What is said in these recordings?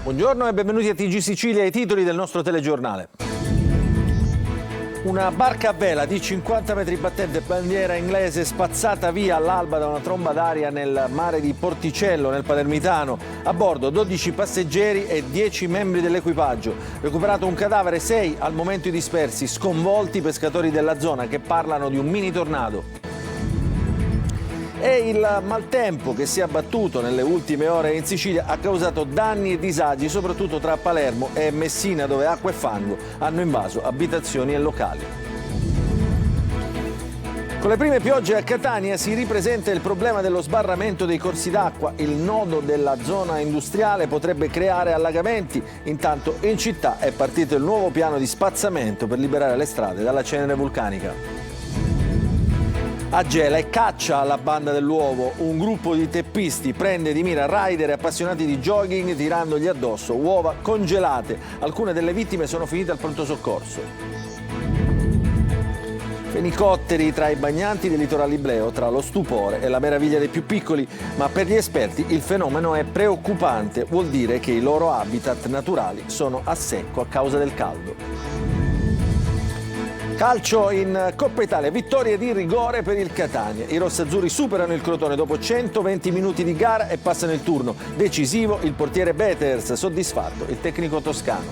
Buongiorno e benvenuti a TG Sicilia, i titoli del nostro telegiornale. Una barca a vela di 50 metri battente bandiera inglese spazzata via all'alba da una tromba d'aria nel mare di Porticello, nel Palermitano. A bordo 12 passeggeri e 10 membri dell'equipaggio. Recuperato un cadavere, 6 al momento i dispersi, sconvolti i pescatori della zona che parlano di un mini tornado. E il maltempo che si è abbattuto nelle ultime ore in Sicilia ha causato danni e disagi soprattutto tra Palermo e Messina, dove acqua e fango hanno invaso abitazioni e locali. Con le prime piogge a Catania si ripresenta il problema dello sbarramento dei corsi d'acqua. Il nodo della zona industriale potrebbe creare allagamenti. Intanto in città è partito il nuovo piano di spazzamento per liberare le strade dalla cenere vulcanica. A Gela e caccia alla banda dell'uovo. Un gruppo di teppisti prende di mira rider e appassionati di jogging tirandogli addosso uova congelate. Alcune delle vittime sono finite al pronto soccorso. Fenicotteri tra i bagnanti dei litorali Ibleo, tra lo stupore e la meraviglia dei più piccoli, ma per gli esperti il fenomeno è preoccupante. Vuol dire che i loro habitat naturali sono a secco a causa del caldo. Calcio in Coppa Italia, vittorie di rigore per il Catania. I rossazzurri superano il Crotone dopo 120 minuti di gara e passano il turno. Decisivo il portiere Beters, soddisfatto il tecnico toscano.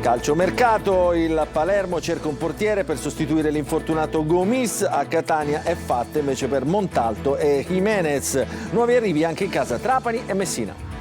Calcio mercato, il Palermo cerca un portiere per sostituire l'infortunato Gomis. A Catania è fatta invece per Montalto e Jimenez. Nuovi arrivi anche in casa Trapani e Messina.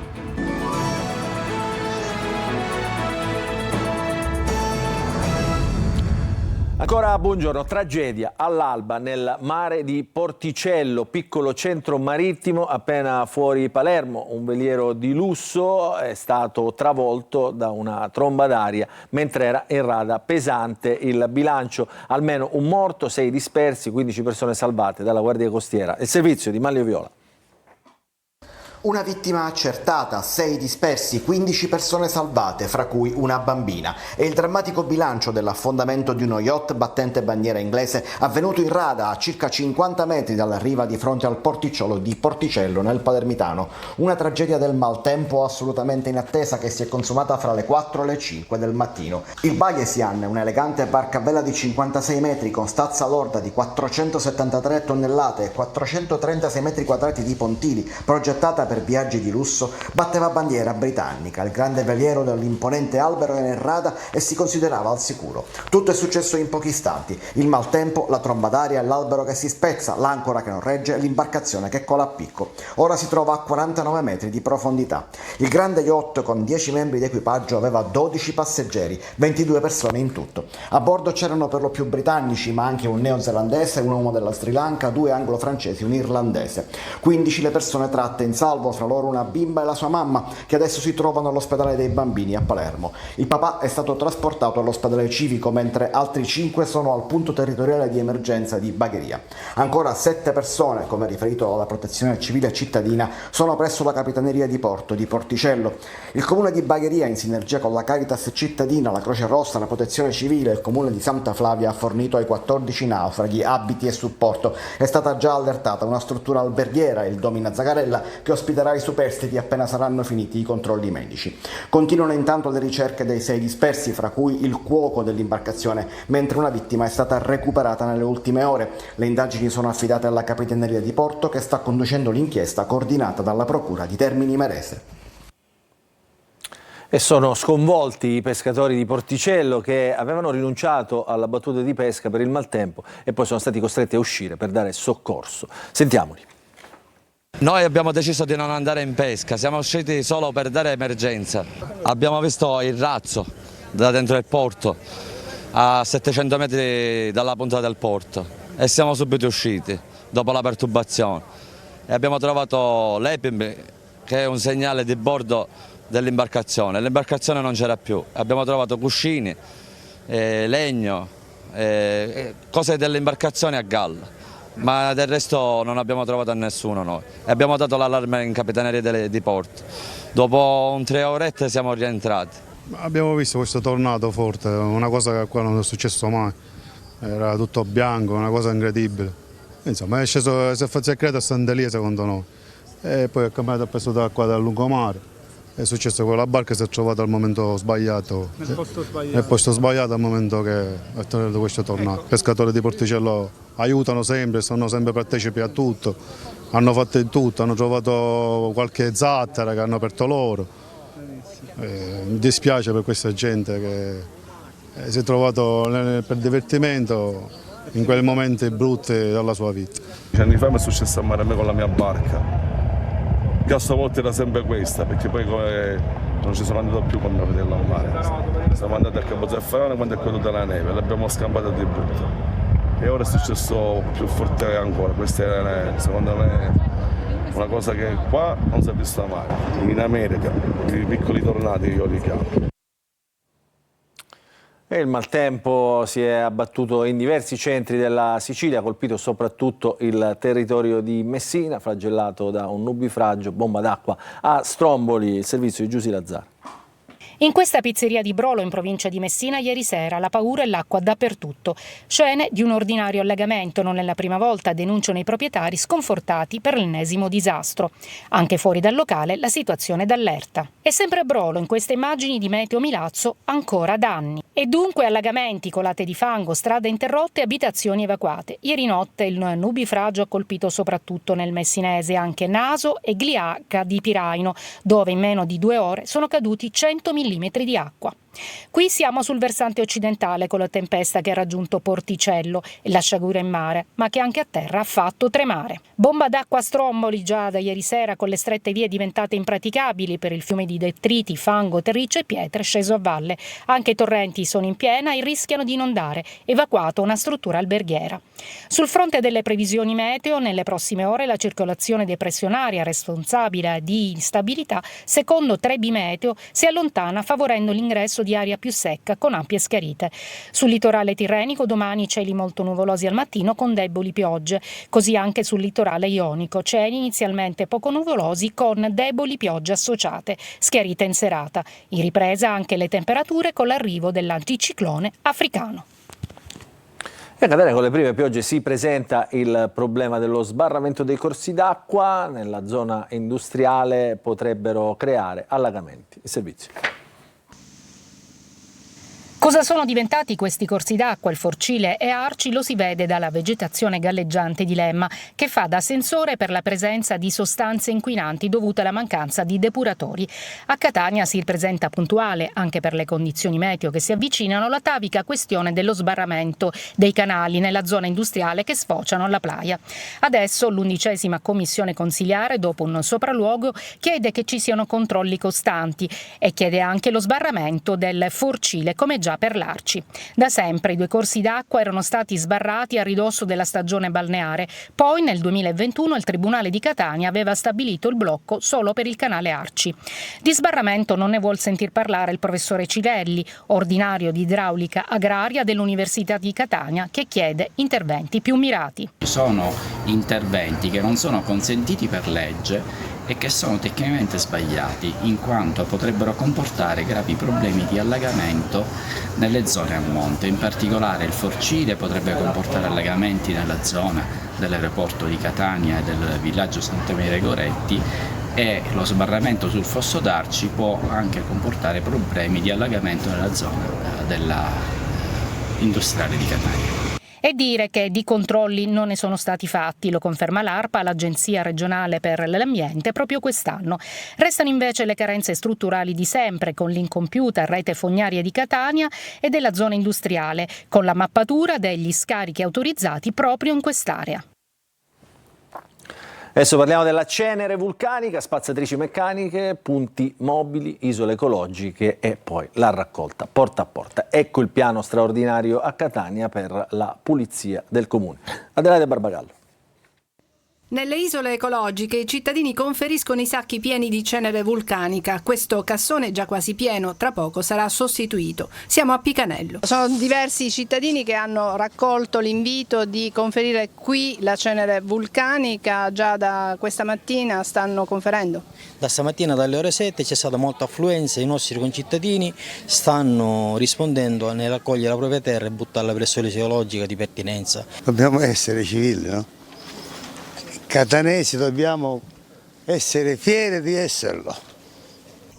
Ancora buongiorno, tragedia all'alba nel mare di Porticello, piccolo centro marittimo appena fuori Palermo. Un veliero di lusso è stato travolto da una tromba d'aria mentre era in rada pesante. Il bilancio, almeno un morto, 6 dispersi, 15 persone salvate dalla Guardia Costiera. Il servizio di Manlio Viola. Una vittima accertata, 6 dispersi, 15 persone salvate, fra cui una bambina. È il drammatico bilancio dell'affondamento di uno yacht battente bandiera inglese avvenuto in rada a circa 50 metri dalla riva di fronte al porticciolo di Porticello nel Palermitano. Una tragedia del maltempo assolutamente inattesa che si è consumata fra le 4 e le 5 del mattino. Il Bayesian, un'elegante barca a vela di 56 metri con stazza lorda di 473 tonnellate e 436 metri quadrati di pontili, progettata per viaggi di lusso, batteva bandiera britannica. Il grande veliero dell'imponente albero era in rada e si considerava al sicuro. Tutto è successo in pochi istanti: il maltempo, la tromba d'aria, l'albero che si spezza, l'ancora che non regge, l'imbarcazione che cola a picco. Ora si trova a 49 metri di profondità. Il grande yacht con 10 membri d'equipaggio aveva 12 passeggeri, 22 persone in tutto. A bordo c'erano per lo più britannici, ma anche un neozelandese, un uomo della Sri Lanka, 2 anglo-francesi, un irlandese. 15 le persone tratte in salvo, fra loro una bimba e la sua mamma, che adesso si trovano all'ospedale dei bambini a Palermo. Il papà è stato trasportato all'ospedale civico, mentre altri 5 sono al punto territoriale di emergenza di Bagheria. Ancora 7 persone, come riferito dalla Protezione Civile cittadina, sono presso la Capitaneria di Porto di Porticello. Il comune di Bagheria, in sinergia con la Caritas cittadina, la Croce Rossa, la Protezione Civile e il comune di Santa Flavia, ha fornito ai 14 naufraghi abiti e supporto. È stata già allertata una struttura alberghiera, il Domina Zagarella, che ospiterà i superstiti appena saranno finiti i controlli medici. Continuano intanto le ricerche dei 6 dispersi, fra cui il cuoco dell'imbarcazione, mentre una vittima è stata recuperata nelle ultime ore. Le indagini sono affidate alla Capitaneria di Porto, che sta conducendo l'inchiesta coordinata dalla Procura di Termini Imerese. E sono sconvolti i pescatori di Porticello che avevano rinunciato alla battuta di pesca per il maltempo e poi sono stati costretti a uscire per dare soccorso. Sentiamoli. Noi abbiamo deciso di non andare in pesca, siamo usciti solo per dare emergenza. Abbiamo visto il razzo da dentro il porto, a 700 metri dalla punta del porto, e siamo subito usciti dopo la perturbazione. E abbiamo trovato l'EPIM, che è un segnale di bordo dell'imbarcazione. L'imbarcazione non c'era più, abbiamo trovato cuscini, legno, cose dell'imbarcazione a galla. Ma del resto non abbiamo trovato a nessuno noi. E abbiamo dato l'allarme in Capitaneria di Porto. Dopo 3 orette siamo rientrati. Abbiamo visto questo tornado forte, una cosa che qua non è successo mai. Era tutto bianco, una cosa incredibile. Insomma, è sceso, si è fatto secreto a Sant'Elia secondo noi. E poi è cambiato il peso d'acqua dal lungomare. È successo che la barca si è trovata al momento sbagliato, nel posto sbagliato al momento che è tornato questo tornado. I pescatori di Porticello aiutano sempre, sono sempre partecipi a tutto, hanno fatto di tutto, hanno trovato qualche zattera che hanno aperto loro. Mi dispiace per questa gente che si è trovato per divertimento in quei momenti brutti della sua vita. 10 anni fa mi è successo a mare a me con la mia barca. La volta era sempre questa, perché poi non ci sono andato più con mia fratella al mare. Siamo andati a Capozeffarone quando è caduta la neve, l'abbiamo scampata di brutto. E ora è successo più forte ancora. Questa è secondo me una cosa che qua non si è vista mai. In America, i piccoli tornadi io li chiamo. E il maltempo si è abbattuto in diversi centri della Sicilia, ha colpito soprattutto il territorio di Messina, flagellato da un nubifragio, bomba d'acqua a Stromboli, il servizio di Giusy Lazzaro. In questa pizzeria di Brolo, in provincia di Messina, ieri sera la paura e l'acqua dappertutto. Scene di un ordinario allagamento, non è la prima volta, denunciano i proprietari sconfortati per l'ennesimo disastro. Anche fuori dal locale la situazione è d'allerta. E sempre a Brolo, in queste immagini di Meteo Milazzo, ancora danni. E dunque allagamenti, colate di fango, strade interrotte e abitazioni evacuate. Ieri notte il nubifragio ha colpito soprattutto nel messinese anche Naso e Gliaca di Piraino, dove in meno di 2 ore sono caduti 100 mm di acqua. Qui siamo sul versante occidentale con la tempesta che ha raggiunto Porticello e la sciagura in mare, ma che anche a terra ha fatto tremare. Bomba d'acqua a Stromboli già da ieri sera, con le strette vie diventate impraticabili per il fiume di detriti, fango, terriccio e pietre sceso a valle. Anche i torrenti sono in piena e rischiano di inondare, evacuato una struttura alberghiera. Sul fronte delle previsioni meteo, nelle prossime ore la circolazione depressionaria responsabile di instabilità, secondo 3B Meteo, si allontana favorendo l'ingresso di aria più secca con ampie schiarite. Sul litorale tirrenico domani cieli molto nuvolosi al mattino con deboli piogge, così anche sul litorale ionico, cieli inizialmente poco nuvolosi con deboli piogge associate, schiarite in serata. In ripresa anche le temperature con l'arrivo dell'anticiclone africano. E a Catania con le prime piogge si presenta il problema dello sbarramento dei corsi d'acqua, nella zona industriale potrebbero creare allagamenti. Il servizio. Cosa sono diventati questi corsi d'acqua, il Forcile e Arci, lo si vede dalla vegetazione galleggiante di Lemma, che fa da sensore per la presenza di sostanze inquinanti dovute alla mancanza di depuratori. A Catania si presenta puntuale, anche per le condizioni meteo che si avvicinano, l'atavica questione dello sbarramento dei canali nella zona industriale che sfociano alla Playa. Adesso l'11ª commissione consiliare, dopo un sopralluogo, chiede che ci siano controlli costanti e chiede anche lo sbarramento del Forcile, come già per l'Arci. Da sempre i 2 corsi d'acqua erano stati sbarrati a ridosso della stagione balneare, poi nel 2021 il Tribunale di Catania aveva stabilito il blocco solo per il canale Arci. Di sbarramento non ne vuol sentir parlare il professore Civelli, ordinario di idraulica agraria dell'Università di Catania, che chiede interventi più mirati. Sono interventi che non sono consentiti per legge e che sono tecnicamente sbagliati, in quanto potrebbero comportare gravi problemi di allagamento nelle zone a monte. In particolare il Forcile potrebbe comportare allagamenti nella zona dell'aeroporto di Catania e del villaggio Sant'Emilia Goretti, e lo sbarramento sul fosso d'Arci può anche comportare problemi di allagamento nella zona della industriale di Catania. E dire che di controlli non ne sono stati fatti, lo conferma l'ARPA, l'Agenzia regionale per l'ambiente, proprio quest'anno. Restano invece le carenze strutturali di sempre, con l'incompiuta rete fognaria di Catania e della zona industriale, con la mappatura degli scarichi autorizzati proprio in quest'area. Adesso parliamo della cenere vulcanica, spazzatrici meccaniche, punti mobili, isole ecologiche e poi la raccolta porta a porta. Ecco il piano straordinario a Catania per la pulizia del comune. Adelaide Barbagallo. Nelle isole ecologiche i cittadini conferiscono i sacchi pieni di cenere vulcanica. Questo cassone già quasi pieno, tra poco sarà sostituito. Siamo a Picanello. Sono diversi cittadini che hanno raccolto l'invito di conferire qui la cenere vulcanica. Già da questa mattina stanno conferendo. Da stamattina dalle ore 7 c'è stata molta affluenza, i nostri concittadini stanno rispondendo nel raccogliere la propria terra e buttarla presso l'isole ecologica di pertinenza. Dobbiamo essere civili, no? Catanesi dobbiamo essere fieri di esserlo.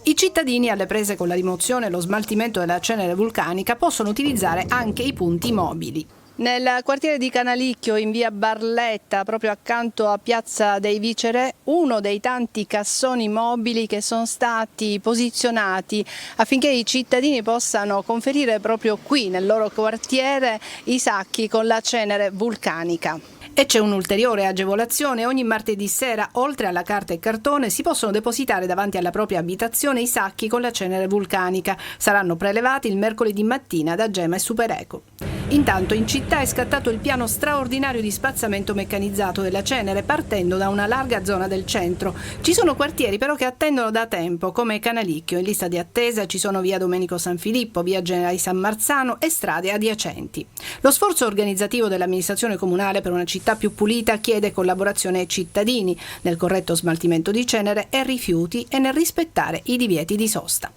I cittadini alle prese con la rimozione e lo smaltimento della cenere vulcanica possono utilizzare anche i punti mobili. Nel quartiere di Canalicchio, in via Barletta, proprio accanto a Piazza dei Vicere, uno dei tanti cassoni mobili che sono stati posizionati affinché i cittadini possano conferire proprio qui, nel loro quartiere, i sacchi con la cenere vulcanica. E c'è un'ulteriore agevolazione: ogni martedì sera, oltre alla carta e cartone, si possono depositare davanti alla propria abitazione i sacchi con la cenere vulcanica. Saranno prelevati il mercoledì mattina da Gema e Supereco. Intanto in città è scattato il piano straordinario di spazzamento meccanizzato della cenere, partendo da una larga zona del centro. Ci sono quartieri però che attendono da tempo, come Canalicchio. In lista di attesa ci sono via Domenico San Filippo, via Generali San Marzano e strade adiacenti. Lo sforzo organizzativo dell'amministrazione comunale per una città più pulita chiede collaborazione ai cittadini nel corretto smaltimento di cenere e rifiuti e nel rispettare i divieti di sosta.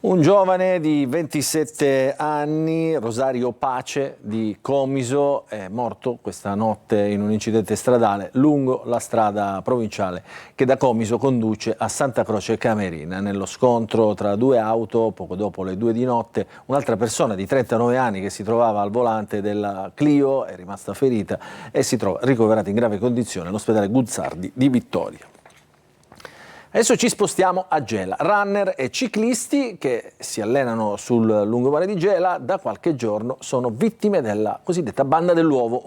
Un giovane di 27 anni, Rosario Pace di Comiso, è morto questa notte in un incidente stradale lungo la strada provinciale che da Comiso conduce a Santa Croce Camerina. Nello scontro tra due auto, poco dopo le 2 di notte, un'altra persona di 39 anni che si trovava al volante della Clio è rimasta ferita e si trova ricoverata in grave condizione all'ospedale Guzzardi di Vittoria. Adesso ci spostiamo a Gela. Runner e ciclisti che si allenano sul lungomare di Gela da qualche giorno sono vittime della cosiddetta banda dell'uovo,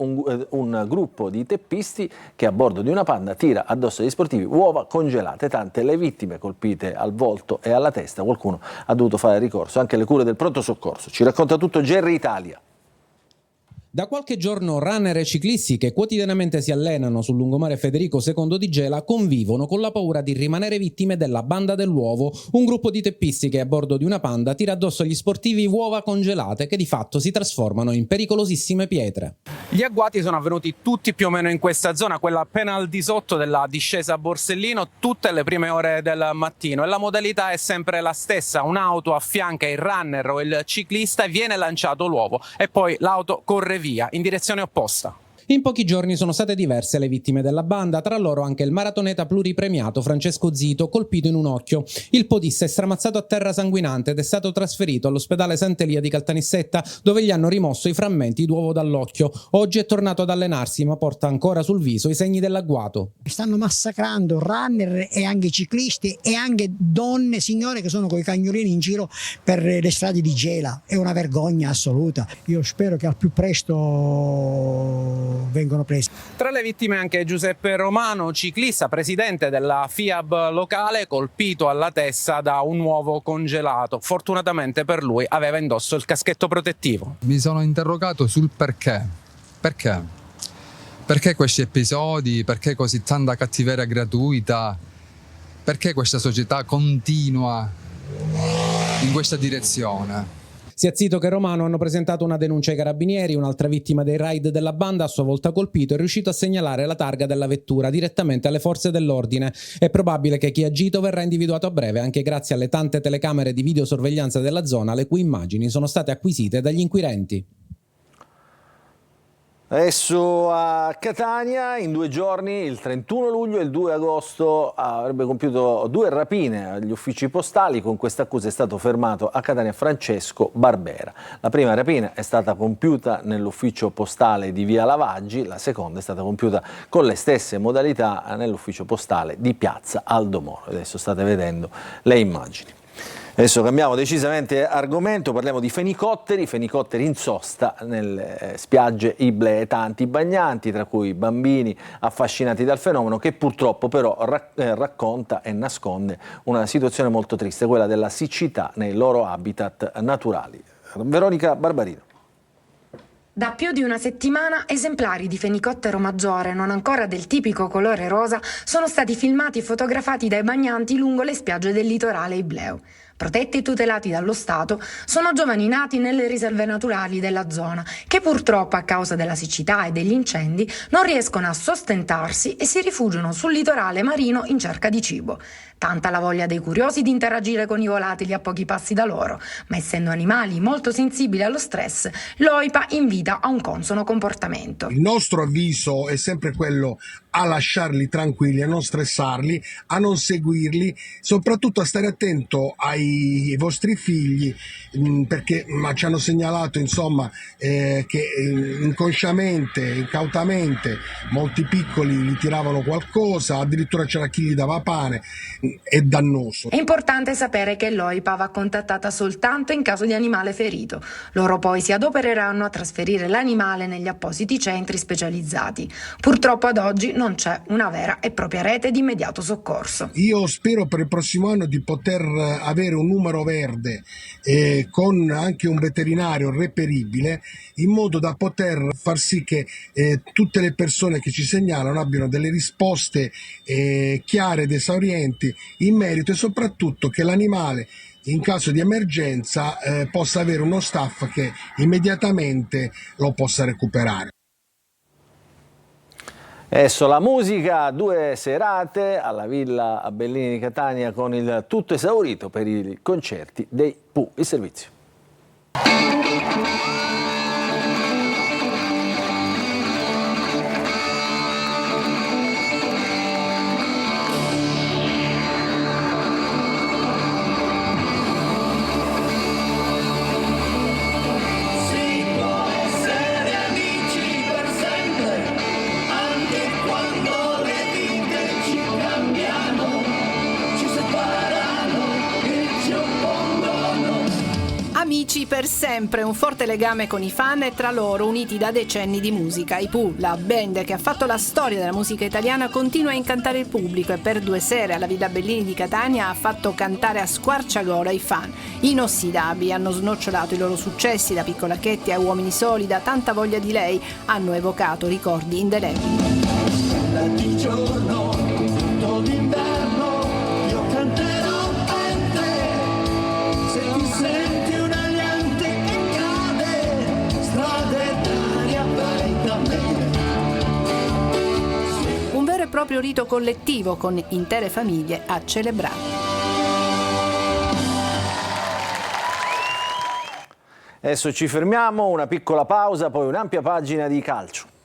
un gruppo di teppisti che a bordo di una Panda tira addosso agli sportivi uova congelate. Tante le vittime colpite al volto e alla testa. Qualcuno ha dovuto fare ricorso anche alle cure del pronto soccorso. Ci racconta tutto Gerry Italia. Da qualche giorno runner e ciclisti che quotidianamente si allenano sul lungomare Federico II di Gela convivono con la paura di rimanere vittime della banda dell'uovo, un gruppo di teppisti che a bordo di una Panda tira addosso agli sportivi uova congelate che di fatto si trasformano in pericolosissime pietre. Gli agguati sono avvenuti tutti più o meno in questa zona, quella appena al di sotto della discesa a Borsellino, tutte le prime ore del mattino, e la modalità è sempre la stessa: un'auto affianca il runner o il ciclista e viene lanciato l'uovo e poi l'auto corre via in direzione opposta. In pochi giorni sono state diverse le vittime della banda, tra loro anche il maratoneta pluripremiato Francesco Zito, colpito in un occhio. Il podista è stramazzato a terra sanguinante ed è stato trasferito all'ospedale Sant'Elia di Caltanissetta, dove gli hanno rimosso i frammenti d'uovo dall'occhio. Oggi è tornato ad allenarsi, ma porta ancora sul viso i segni dell'agguato. Stanno massacrando runner e anche ciclisti e anche donne, signore che sono con i cagnolini in giro per le strade di Gela. È una vergogna assoluta. Io spero che al più presto vengono presi. Tra le vittime anche Giuseppe Romano, ciclista, presidente della FIAB locale, colpito alla testa da un uovo congelato. Fortunatamente per lui aveva indosso il caschetto protettivo. Mi sono interrogato sul perché. Perché questi episodi? Perché così tanta cattiveria gratuita? Perché questa società continua in questa direzione? Sia Zito che Romano hanno presentato una denuncia ai carabinieri. Un'altra vittima dei raid della banda, a sua volta colpito, è riuscito a segnalare la targa della vettura direttamente alle forze dell'ordine. È probabile che chi ha agito verrà individuato a breve, anche grazie alle tante telecamere di videosorveglianza della zona, le cui immagini sono state acquisite dagli inquirenti. Adesso a Catania, in 2 giorni, il 31 luglio e il 2 agosto, avrebbe compiuto 2 rapine agli uffici postali. Con questa accusa è stato fermato a Catania Francesco Barbera. La prima rapina è stata compiuta nell'ufficio postale di Via Lavaggi, la seconda è stata compiuta con le stesse modalità nell'ufficio postale di Piazza Aldo Moro. Adesso state vedendo le immagini. Adesso cambiamo decisamente argomento, parliamo di fenicotteri in sosta nelle spiagge Iblee. Tanti bagnanti, tra cui bambini affascinati dal fenomeno, che purtroppo però racconta e nasconde una situazione molto triste, quella della siccità nei loro habitat naturali. Veronica Barbarino. Da più di una settimana esemplari di fenicottero maggiore, non ancora del tipico colore rosa, sono stati filmati e fotografati dai bagnanti lungo le spiagge del litorale ibleo. Protetti e tutelati dallo Stato, sono giovani nati nelle riserve naturali della zona, che purtroppo a causa della siccità e degli incendi non riescono a sostentarsi e si rifugiano sul litorale marino in cerca di cibo. Tanta la voglia dei curiosi di interagire con i volatili a pochi passi da loro, ma essendo animali molto sensibili allo stress, l'OIPA invita a un consono comportamento. Il nostro avviso è sempre quello a lasciarli tranquilli, a non stressarli, a non seguirli, soprattutto a stare attento ai vostri figli, perché ci hanno segnalato insomma che inconsciamente, incautamente molti piccoli gli tiravano qualcosa, addirittura c'era chi gli dava pane. È dannoso. È importante sapere che l'OIPA va contattata soltanto in caso di animale ferito. Loro poi si adopereranno a trasferire l'animale negli appositi centri specializzati. Purtroppo ad oggi non c'è una vera e propria rete di immediato soccorso. Io spero per il prossimo anno di poter avere un numero verde con anche un veterinario reperibile, in modo da poter far sì che tutte le persone che ci segnalano abbiano delle risposte chiare ed esaurienti in merito, e soprattutto che l'animale in caso di emergenza possa avere uno staff che immediatamente lo possa recuperare. Adesso la musica, 2 serate alla Villa Bellini di Catania con il tutto esaurito per i concerti dei Pooh. Il servizio. Amici per sempre, un forte legame con i fan e tra loro uniti da decenni di musica. I Pooh, la band che ha fatto la storia della musica italiana, continua a incantare il pubblico e per 2 sere alla Villa Bellini di Catania ha fatto cantare a squarciagola i fan. Inossidabili, hanno snocciolato i loro successi, da Piccola Chetti a Uomini Soli, da Tanta voglia di lei, hanno evocato ricordi indelebili. Di giorno, tutto d'inverno, io canterò per te. Se ti senti un aliante che cade, strade d'aria vai da me. Un vero e proprio rito collettivo con intere famiglie a celebrare. Adesso ci fermiamo, una piccola pausa, poi un'ampia pagina di calcio.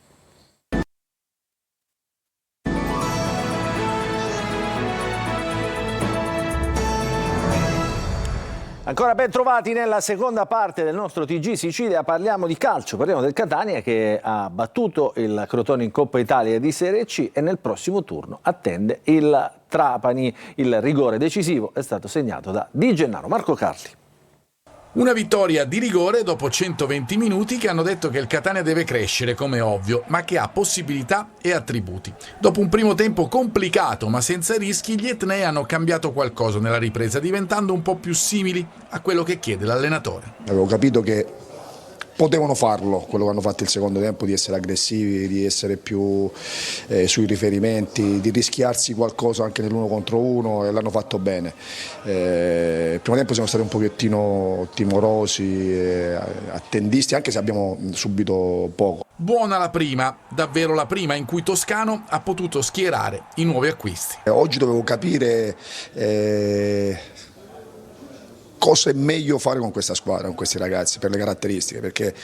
Ancora ben trovati nella seconda parte del nostro TG Sicilia, parliamo di calcio, parliamo del Catania che ha battuto il Crotone in Coppa Italia di Serie C e nel prossimo turno attende il Trapani. Il rigore decisivo è stato segnato da Di Gennaro. Marco Carli. Una vittoria di rigore dopo 120 minuti che hanno detto che il Catania deve crescere, come ovvio, ma che ha possibilità e attributi. Dopo un primo tempo complicato ma senza rischi, gli etnei hanno cambiato qualcosa nella ripresa, diventando un po' più simili a quello che chiede l'allenatore. Avevo capito che potevano farlo, quello che hanno fatto il secondo tempo, di essere aggressivi, di essere più sui riferimenti, di rischiarsi qualcosa anche nell'1 contro 1, e l'hanno fatto bene. Il primo tempo siamo stati un pochettino timorosi, attendisti, anche se abbiamo subito poco. Buona la prima, davvero la prima in cui Toscano ha potuto schierare i nuovi acquisti. Oggi dovevo capire cosa è meglio fare con questa squadra, con questi ragazzi, per le caratteristiche, perché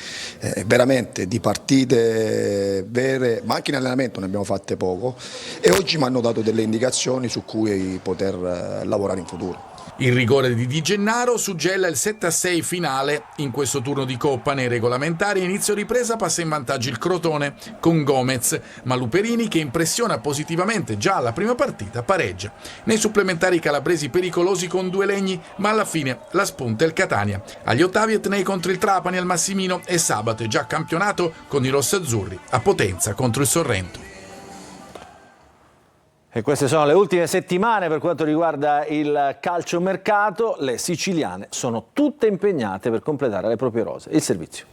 veramente di partite vere, ma anche in allenamento ne abbiamo fatte poco, e oggi mi hanno dato delle indicazioni su cui poter lavorare in futuro. Il rigore di Di Gennaro suggella il 7-6 finale in questo turno di Coppa. Nei regolamentari a inizio ripresa passa in vantaggio il Crotone con Gomez, ma Luperini, che impressiona positivamente già alla prima partita, pareggia. Nei supplementari i calabresi pericolosi con 2 legni, ma alla fine la spunta il Catania. Agli ottavi etnei contro il Trapani al Massimino e sabato è già campionato con i rossazzurri a Potenza contro il Sorrento. E queste sono le ultime settimane per quanto riguarda il calciomercato. Le siciliane sono tutte impegnate per completare le proprie rose. Il servizio.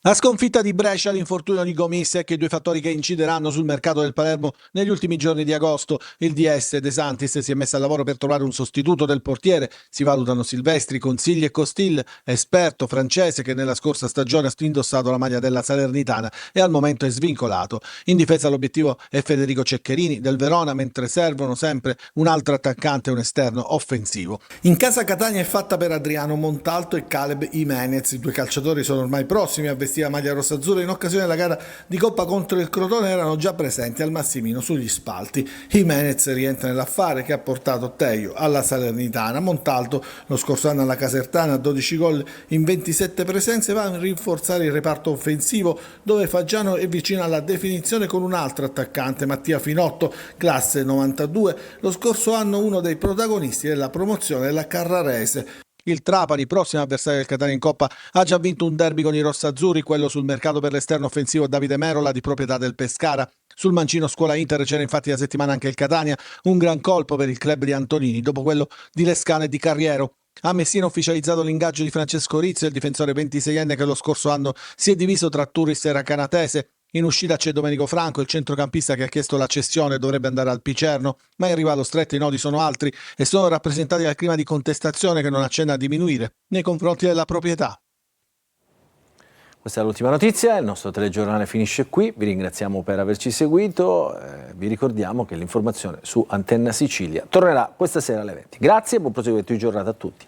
La sconfitta di Brescia, l'infortunio di Gomisek, i due fattori che incideranno sul mercato del Palermo negli ultimi giorni di agosto. Il DS De Santis si è messo al lavoro per trovare un sostituto del portiere. Si valutano Silvestri, Consigli e Costil, esperto francese che nella scorsa stagione ha indossato la maglia della Salernitana e al momento è svincolato. In difesa l'obiettivo è Federico Ceccherini del Verona, mentre servono sempre un altro attaccante e un esterno offensivo. In casa Catania è fatta per Adriano Montalto e Caleb Jimenez. I due calciatori sono ormai prossimi a vestire la maglia rossazzurra. In occasione della gara di Coppa contro il Crotone erano già presenti al Massimino sugli spalti. Jimenez rientra nell'affare che ha portato Teio alla Salernitana. Montalto lo scorso anno alla Casertana a 12 gol in 27 presenze va a rinforzare il reparto offensivo, dove Faggiano è vicino alla definizione con un altro attaccante, Mattia Finotto, classe 92, lo scorso anno uno dei protagonisti della promozione della Carrarese. Il Trapani, prossimo avversario del Catania in Coppa, ha già vinto un derby con i rossazzurri, quello sul mercato per l'esterno offensivo Davide Merola di proprietà del Pescara. Sul mancino scuola Inter c'era infatti la settimana anche il Catania, un gran colpo per il club di Antonini dopo quello di Lescano e di Carriero. A Messina ha ufficializzato l'ingaggio di Francesco Rizzo, il difensore 26enne che lo scorso anno si è diviso tra Turris e Racanatese. In uscita c'è Domenico Franco, il centrocampista che ha chiesto la cessione, dovrebbe andare al Picerno, ma in rivalo stretto i nodi sono altri e sono rappresentati dal clima di contestazione che non accenna a diminuire nei confronti della proprietà. Questa è l'ultima notizia, il nostro telegiornale finisce qui, vi ringraziamo per averci seguito, vi ricordiamo che l'informazione su Antenna Sicilia tornerà questa sera alle 20. Grazie e buon proseguimento di giornata a tutti.